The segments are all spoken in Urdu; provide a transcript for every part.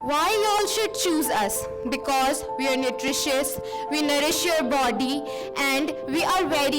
Why y'all should choose us? Because we are nutritious, we nourish your body, and we are very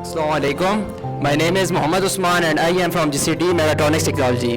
Assalamu alaikum. My name is Mohammad Usman and I am from GCT Mechatronics Technology.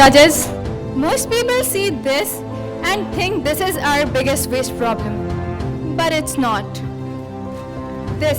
judges, Most people see this and think this is our biggest waste problem, but it's not. This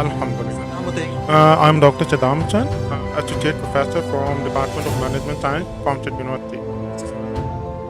Alhamdulillah. I'm Dr. Chadam Chan, Associate Professor from Department of Management Science, Comsted University.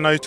NIT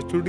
HOD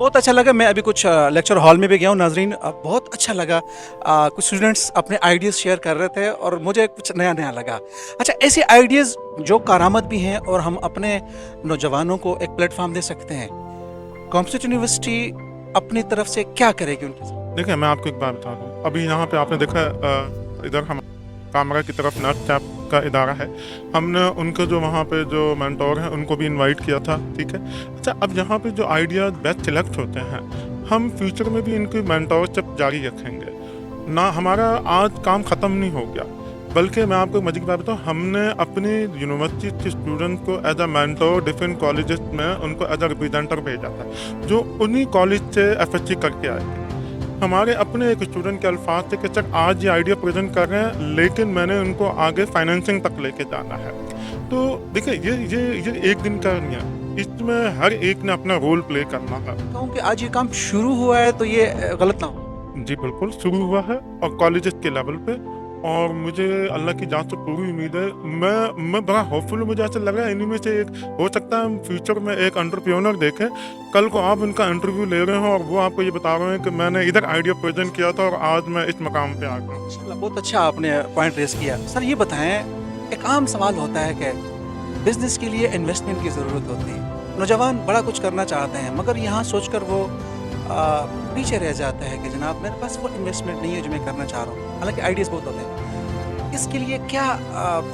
بہت اچھا لگا. میں ابھی کچھ لیکچر ہال میں بھی گیا ہوں ناظرین, بہت اچھا لگا. کچھ اسٹوڈنٹس اپنے آئیڈیاز شیئر کر رہے تھے اور مجھے کچھ نیا نیا لگا. اچھا, ایسے آئیڈیاز جو کارآمد بھی ہیں اور ہم اپنے نوجوانوں کو ایک پلیٹ فارم دے سکتے ہیں, کامسٹ یونیورسٹی اپنی طرف سے کیا کرے گی ان کے ساتھ؟ دیکھیں, میں آپ کو ایک بات بتا دوں. ابھی یہاں پہ آپ نے دیکھا ادھر ہم کامرا کی طرف نرس چیپ کا ادارہ ہے, ہم نے ان کے جو وہاں پہ جو مینٹور ہیں ان کو بھی انوائٹ کیا تھا. ٹھیک ہے. اچھا, اب یہاں پہ جو آئیڈیاز بیسٹ سلیکٹ ہوتے ہیں, ہم فیوچر میں بھی ان کی مینٹورشپ جاری رکھیں گے. نہ ہمارا آج کام ختم نہیں ہو گیا, بلکہ میں آپ کو مزید بات بتاؤں, ہم نے اپنی یونیورسٹی کے اسٹوڈنٹ کو as a mentor different colleges میں ان کو ایز اے ریپرزینٹر بھیجا تھا, جو انہی کالج سے FHC کر کے آئے تھے. ہمارے اپنے ایک اسٹوڈنٹ کے الفاظ تھے کہ سر آج یہ آئیڈیا پریزنٹ کر رہے ہیں, لیکن میں نے ان کو آگے فائنینسنگ تک لے کے جانا ہے. تو دیکھیں, یہ ایک دن کا نہیں ہے, اس میں ہر ایک نے اپنا رول پلے کرنا ہے. کہوں کہ آج یہ کام شروع ہوا ہے تو یہ غلط نہ ہو. جی بالکل شروع ہوا ہے, اور کالجز کے لیول پہ, اور مجھے اللہ کی جان سے پوری امید ہے. میں بڑا ہوپ فل ہوں. مجھے ایسا لگ رہا ہے انہیں میں سے ایک ہو سکتا ہے ہم فیوچر میں ایک انٹرپرینور دیکھیں, کل کو آپ ان کا انٹرویو لے رہے ہوں اور وہ آپ کو یہ بتا رہے ہیں کہ میں نے ادھر آئیڈیا پریزنٹ کیا تھا اور آج میں اس مقام پہ آ گیا ہوں. ماشاءاللہ, بہت اچھا آپ نے پوائنٹ ریز کیا. سر یہ بتائیں, ایک عام سوال ہوتا ہے کہ بزنس کے لیے انویسٹمنٹ کی ضرورت ہوتی ہے. نوجوان بڑا کچھ کرنا چاہتے ہیں مگر یہاں سوچ کر وہ پیچھے رہ جاتا ہے کہ جناب میرے پاس وہ انویسٹمنٹ نہیں ہے جو میں کرنا چاہ رہا ہوں. حالانکہ آئیڈیاز بہت ہوتے ہیں. اس کے لیے کیا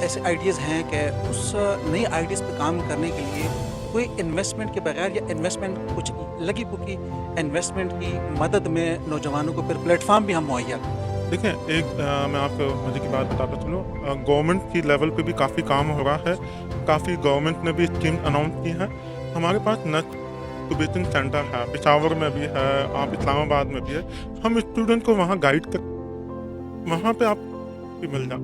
ایسے آئیڈیاز ہیں کہ اس نئی آئیڈیاز پہ کام کرنے کے لیے کوئی انویسٹمنٹ کے بغیر یا انویسٹمنٹ کچھ لگی پکی انویسٹمنٹ کی مدد میں نوجوانوں کو پھر پلیٹ فارم بھی ہم مہیا کریں؟ دیکھیں, ایک میں آپ کو مجھے کی بات بتاتا چلوں, گورنمنٹ کی لیول پہ بھی کافی کام ہو رہا ہے. کافی گورنمنٹ نے بھی اسکیم اناؤنس کی ہیں. ہمارے پاس نیٹ انکیوبیشن سینٹر ہے, پشاور میں بھی ہے, آپ اسلام آباد میں بھی ہے. ہم اسٹوڈنٹ کو وہاں گائیڈ کر, وہاں پہ آپ بھی مل جائیں.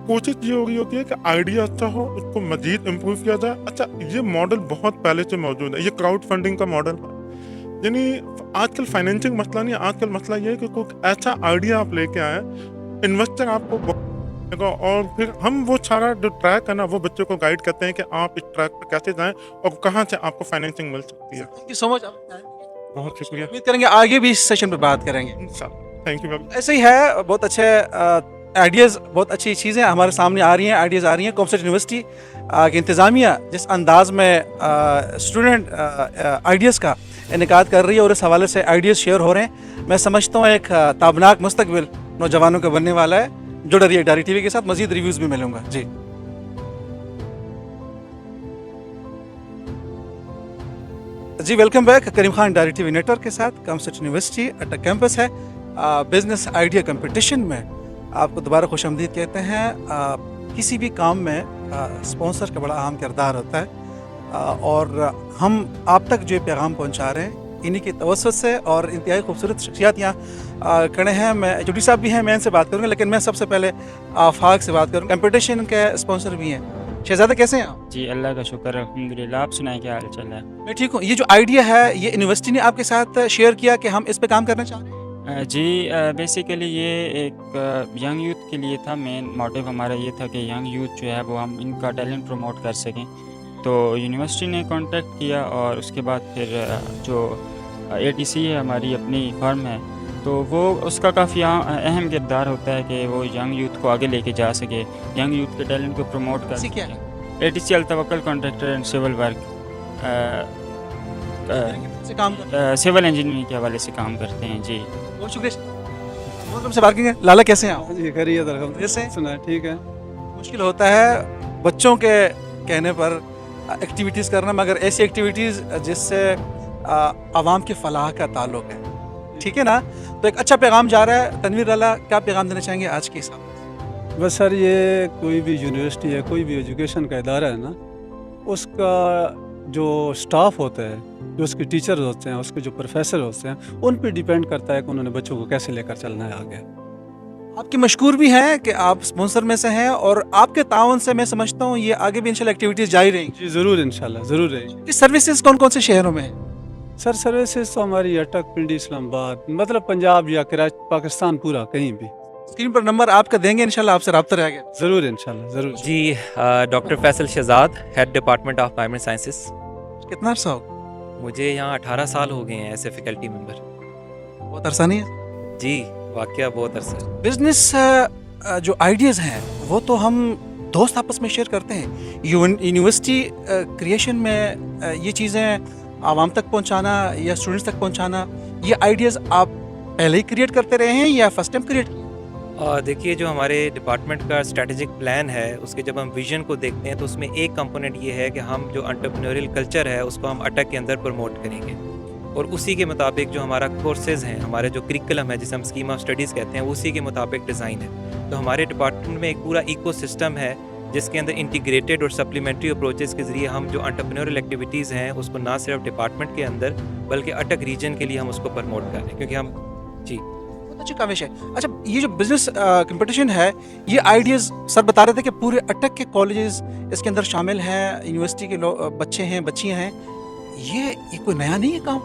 کوشش یہ ہو رہی ہوتی ہے کہ آئیڈیا اچھا ہو, اس کو مزید امپروو کیا جائے. اچھا, یہ ماڈل بہت پہلے سے موجود ہے, یہ کراؤڈ فنڈنگ کا ماڈل ہے. یعنی آج کل فائنینسنگ مسئلہ نہیں ہے, آج کل مسئلہ یہ ہے کہ کوئی ایسا آئیڈیا آپ لے کے آئیں, انویسٹر آپ کو اور پھر ہم وہ سارا جو ٹریک ہے نا, وہ بچے کو گائیڈ کرتے ہیں کہ آپ اس ٹریک پہ کیسے جائیں اور کہاں سے آپ کو فائنینسنگ مل سکتی ہے. تھینک یو سو مچ. بہت شکریہ. امید کریں گے آگے بھی اس سیشن پہ بات کریں گے. Thank you. ایسے ہی ہے, بہت اچھے آئیڈیاز, بہت اچھی چیزیں ہمارے سامنے آ رہی ہیں, آئیڈیاز آ رہی ہیں. کامسٹ یونیورسٹی کی انتظامیہ جس انداز میں اسٹوڈنٹ آئیڈیاز کا انعقاد کر رہی ہے اور اس حوالے سے آئیڈیاز شیئر ہو رہے ہیں, میں سمجھتا ہوں ایک تابناک مستقبل نوجوانوں کا بننے والا ہے. جڑ رہی ہے ڈاری ٹی وی کے ساتھ, مزید ریویوز بھی ملوں گا. جی جی ویلکم بیک. کریم خان ڈاری ٹی وی نیٹ ورک کے ساتھ کامسٹ یونیورسٹی اٹک کیمپس ہے. بزنس آئیڈیا کمپٹیشن میں آپ کو دوبارہ خوش آمدید کہتے ہیں. کسی بھی کام میں اسپانسر کا بڑا اہم کردار ہوتا ہے اور ہم آپ تک جو پیغام پہنچا رہے ہیں انہی کی توسط سے, اور انتہائی خوبصورت شخصیات یہاں کھڑے ہیں. میں جوڈی صاحب بھی ہیں, میں ان سے بات کروں گا, لیکن میں سب سے پہلے آفاق سے بات کروں. کمپٹیشن کے اسپانسر بھی ہیں. شہزادہ کیسے ہیں آپ؟ جی اللہ کا شکر ہے, الحمدللہ. آپ سنائیں کیا حال چل رہا ہے؟ میں ٹھیک ہوں. یہ جو آئیڈیا ہے یہ یونیورسٹی نے آپ کے ساتھ شیئر کیا کہ ہم اس پہ کام کرنا چاہ رہے ہیں؟ جی بیسیکلی یہ ایک ینگ یوتھ کے لیے تھا. مین موٹیو ہمارا یہ تھا کہ ینگ یوتھ جو ہے وہ ہم ان کا ٹیلنٹ پروموٹ کر سکیں. تو یونیورسٹی نے کانٹیکٹ کیا اور اس کے بعد پھر جو ATC ہے ہماری اپنی فرم ہے, تو وہ اس کا کافی اہم کردار ہوتا ہے کہ وہ ینگ یوتھ کو آگے لے کے جا سکے, ینگ یوتھ کے ٹیلنٹ کو پروموٹ کر سکے. ATC Al-Tawakkal contractor and civil work, civil engineering کے حوالے سے کام کرتے ہیں. جی بہت شکریہ. سے بات کریں گے. لالا کیسے ہیں آپ؟ جی خیریت الحمدللہ. سنا ٹھیک ہے. مشکل ہوتا ہے بچوں کے کہنے پر ایکٹیویٹیز کرنا, مگر ایسی ایکٹیویٹیز جس سے عوام کی فلاح کا تعلق ہے. ٹھیک ہے نا, تو ایک اچھا پیغام جا رہا ہے. تنویر لالا کیا پیغام دینا چاہیں گے آج کے حساب؟ بس سر, یہ کوئی بھی یونیورسٹی ہے, کوئی بھی ایجوکیشن کا ادارہ ہے نا, اس کا جو سٹاف ہوتا ہے, جو اس کے ٹیچرز ہوتے ہیں, اس کے جو پروفیسر ہوتے ہیں, ان پہ ڈیپینڈ کرتا ہے کہ انہوں نے بچوں کو کیسے لے کر چلنا ہے آگے. آپ کی مشکور بھی ہیں کہ آپ اسپانسر میں سے ہیں, اور آپ کے تعاون سے میں سمجھتا ہوں یہ آگے بھی انشاءاللہ ایکٹیویٹیز جاری رہیں گی. جی ضرور انشاءاللہ ضرور رہے گی. سروسز کون کون سے شہروں میں ہیں؟ سر سروسز تو ہماری اٹک, پنڈی, اسلام آباد, مطلب پنجاب یا کراچی, پاکستان پورا کہیں بھی. اسکرین پر نمبر آپ کا دیں گے, انشاءاللہ آپ سے رابطہ رہے گا. ضرور انشاءاللہ ضرور. جی doctor Faisal Shahzad, head department of primary sciences. کتنا عرصہ ہوگا؟ مجھے یہاں 18 سال ہو گئے ہیں ایز اے فیکلٹی ممبر. بہت عرصہ نہیں ہے. جی واقعہ بہت عرصہ. بزنس جو آئیڈیاز ہیں وہ تو ہم دوست آپس میں شیئر کرتے ہیں. یونیورسٹی کریشن میں یہ چیزیں عوام تک پہنچانا یا اسٹوڈنٹس تک پہنچانا، یہ آئیڈیاز آپ پہلے ہی کریٹ کرتے رہے ہیں یا فرسٹ ٹائم کریٹ؟ دیکھیے جو ہمارے ڈپارٹمنٹ کا اسٹریٹجک پلان ہے اس کے جب ہم ویژن کو دیکھتے ہیں تو اس میں ایک کمپوننٹ یہ ہے کہ ہم جو انٹرپرینوریل کلچر ہے اس کو ہم اٹک کے اندر پروموٹ کریں گے، اور اسی کے مطابق جو ہمارا کورسز ہیں، ہمارے جو کریکولم ہے جسے ہم اسکیم آف اسٹڈیز کہتے ہیں، اسی کے مطابق ڈیزائن ہے. تو ہمارے ڈپارٹمنٹ میں ایک پورا ایکو سسٹم ہے جس کے اندر انٹیگریٹڈ اور سپلیمنٹری اپروچز کے ذریعے ہم جو انٹرپرینوریل ایکٹیویٹیز ہیں اس کو نہ صرف ڈپارٹمنٹ کے اندر بلکہ اٹک ریجن کے لیے ہم اس کو پروموٹ کر رہے ہیں، کیونکہ ہم جی بہت اچھی کاوش ہے. اچھا یہ جو بزنس کمپٹیشن ہے، یہ آئیڈیاز سر بتا رہے تھے کہ پورے اٹک کے کالجز اس کے اندر شامل ہیں، یونیورسٹی کے بچے ہیں، بچیاں ہیں. یہ کوئی نیا نہیں ہے کام؟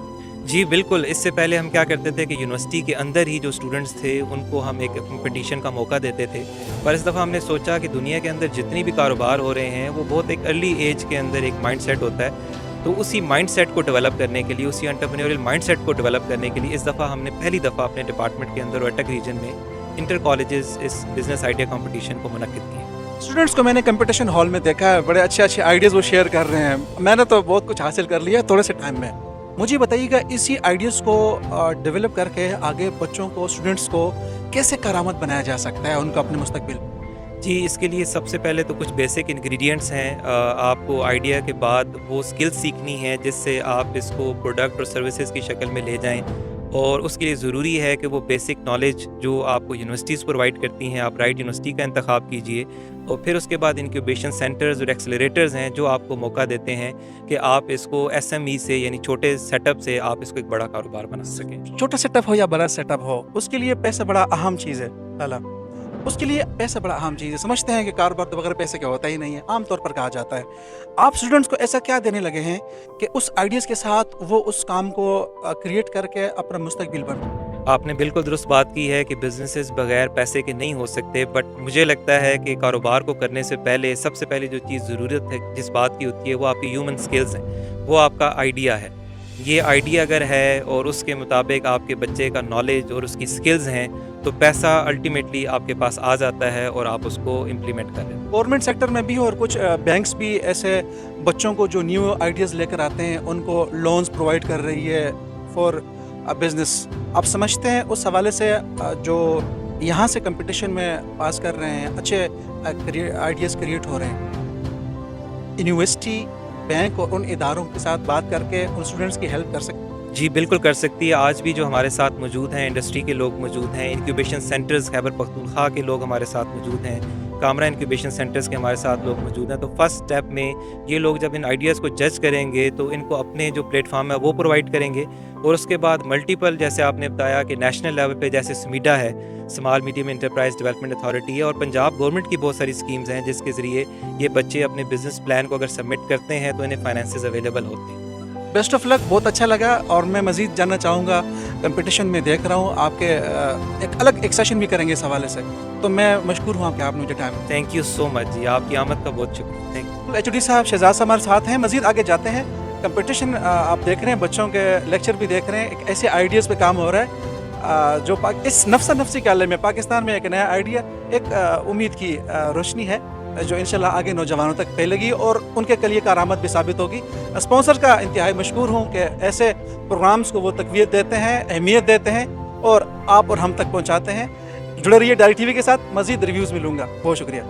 جی بالکل. اس سے پہلے ہم کیا کرتے تھے کہ یونیورسٹی کے اندر ہی جو اسٹوڈنٹس تھے ان کو ہم ایک کمپٹیشن کا موقع دیتے تھے، پر اس دفعہ ہم نے سوچا کہ دنیا کے اندر جتنی بھی کاروبار ہو رہے ہیں وہ بہت ایک ارلی ایج کے اندر ایک مائنڈ سیٹ ہوتا ہے، تو اسی مائنڈ سیٹ کو ڈیولپ کرنے کے لیے، اسی انٹرپرینوریل مائنڈ سیٹ کو ڈیولپ کرنے کے لیے اس دفعہ ہم نے پہلی دفعہ اپنے ڈپارٹمنٹ کے اندر اور اٹک ریجن میں انٹر کالجز اس بزنس آئیڈیا کمپٹیشن کو منعقد کیا. اسٹوڈنٹس کو میں نے کمپٹیشن ہال میں دیکھا ہے، بڑے اچھے آئیڈیاز وہ شیئر کر رہے ہیں. میں نے تو بہت کچھ حاصل کر لیا تھوڑے سے ٹائم میں. مجھے بتائیے گا اسی آئیڈیاز کو ڈیولپ کر کے آگے بچوں کو، اسٹوڈنٹس کو کیسے کارآمد بنایا جا سکتا ہے ان کا اپنے مستقبل؟ جی اس کے لیے سب سے پہلے تو کچھ بیسک انگریڈینٹس ہیں. آپ کو آئیڈیا کے بعد وہ اسکل سیکھنی ہے جس سے آپ اس کو پروڈکٹ اور سروسز کی شکل میں لے جائیں، اور اس کے لیے ضروری ہے کہ وہ بیسک نالج جو آپ کو یونیورسٹیز پرووائڈ کرتی ہیں، آپ رائٹ یونیورسٹی کا انتخاب کیجئے، اور پھر اس کے بعد انکیوبیشن سینٹرز اور ایکسلریٹرز ہیں جو آپ کو موقع دیتے ہیں کہ آپ اس کو ایس ایم ای سے یعنی چھوٹے سیٹ اپ سے آپ اس کو ایک بڑا کاروبار بنا سکیں. چھوٹا سیٹ اپ ہو یا بڑا سیٹ اپ ہو، اس کے لیے پیسہ بڑا اہم چیز ہے. لالا اس کے لیے پیسہ بڑا اہم چیز ہے. سمجھتے ہیں کہ کاروبار تو بغیر پیسے کا ہوتا ہی نہیں ہے، عام طور پر کہا جاتا ہے. آپ اسٹوڈنٹس کو ایسا کیا دینے لگے ہیں کہ اس آئیڈیاز کے ساتھ وہ اس کام کو کریٹ کر کے اپنا مستقبل بن؟ آپ نے بالکل درست بات کی ہے کہ بزنسز بغیر پیسے کے نہیں ہو سکتے، بٹ مجھے لگتا ہے کہ کاروبار کو کرنے سے پہلے سب سے پہلے جو چیز ضرورت ہے جس بات کی ہوتی ہے وہ آپ کی ہیومن سکلز ہیں، وہ آپ کا آئیڈیا ہے. یہ آئیڈیا اگر ہے اور اس کے مطابق آپ کے بچے کا نالج اور اس کی سکلز ہیں تو پیسہ الٹیمیٹلی آپ کے پاس آ جاتا ہے اور آپ اس کو امپلیمنٹ کریں. گورنمنٹ سیکٹر میں بھی اور کچھ بینکس بھی ایسے بچوں کو جو نیو آئیڈیاز لے کر آتے ہیں ان کو لونز پرووائڈ کر رہی ہے فار بزنس. آپ سمجھتے ہیں اس حوالے سے جو یہاں سے کمپٹیشن میں پاس کر رہے ہیں اچھے آئیڈیاز کریٹ ہو رہے ہیں، یونیورسٹی، بینک اور ان اداروں کے ساتھ بات کر کے ان اسٹوڈنٹس کی ہیلپ کر سکتے ہیں؟ جی بالکل کر سکتی ہے. آج بھی جو ہمارے ساتھ موجود ہیں انڈسٹری کے لوگ موجود ہیں، انکیوبیشن سینٹرز خیبر پختونخوا کے لوگ ہمارے ساتھ موجود ہیں، کامرا انکیوبیشن سینٹرز کے ہمارے ساتھ لوگ موجود ہیں. تو فرسٹ اسٹیپ میں یہ لوگ جب ان آئیڈیاز کو جج کریں گے تو ان کو اپنے جو پلیٹ فارم ہے وہ پرووائڈ کریں گے، اور اس کے بعد ملٹیپل جیسے آپ نے بتایا کہ نیشنل لیول پہ جیسے سمیڈا ہے، small medium enterprise development authority ہے، اور پنجاب گورنمنٹ کی بہت ساری اسکیمز ہیں جس کے ذریعے یہ بچے اپنے بزنس پلان کو اگر سبمٹ کرتے ہیں تو انہیں فائنینسز اویلیبل ہوتے ہیں. بیسٹ آف لک. بہت اچھا لگا اور میں مزید جاننا چاہوں گا. کمپٹیشن میں دیکھ رہا ہوں آپ کے ایک الگ ایک سیشن بھی کریں گے اس حوالے سے، تو میں مشکور ہوں کہ آپ نے مجھے time. Thank you so much جی، آپ کی آمد کا بہت شکریہ. Thank you. H O D صاحب شہزاد ہمارے ساتھ ہیں. مزید آگے جاتے ہیں. کمپٹیشن آپ دیکھ رہے ہیں، بچوں کے لیکچر بھی دیکھ رہے ہیں، ایک ایسے آئیڈیاز پہ کام ہو رہا ہے جو اس نفسی کے عالم میں پاکستان میں ایک نیا آئیڈیا، ایک امید کی روشنی ہے جو انشاءاللہ آگے نوجوانوں تک پھیلے گی اور ان کے لیے کارآمد بھی ثابت ہوگی. اسپانسر کا انتہائی مشکور ہوں کہ ایسے پروگرامز کو وہ تقویت دیتے ہیں، اہمیت دیتے ہیں اور آپ اور ہم تک پہنچاتے ہیں. جڑے رہیے ڈائری ٹی وی کے ساتھ، مزید ریویوز ملوں گا. بہت شکریہ.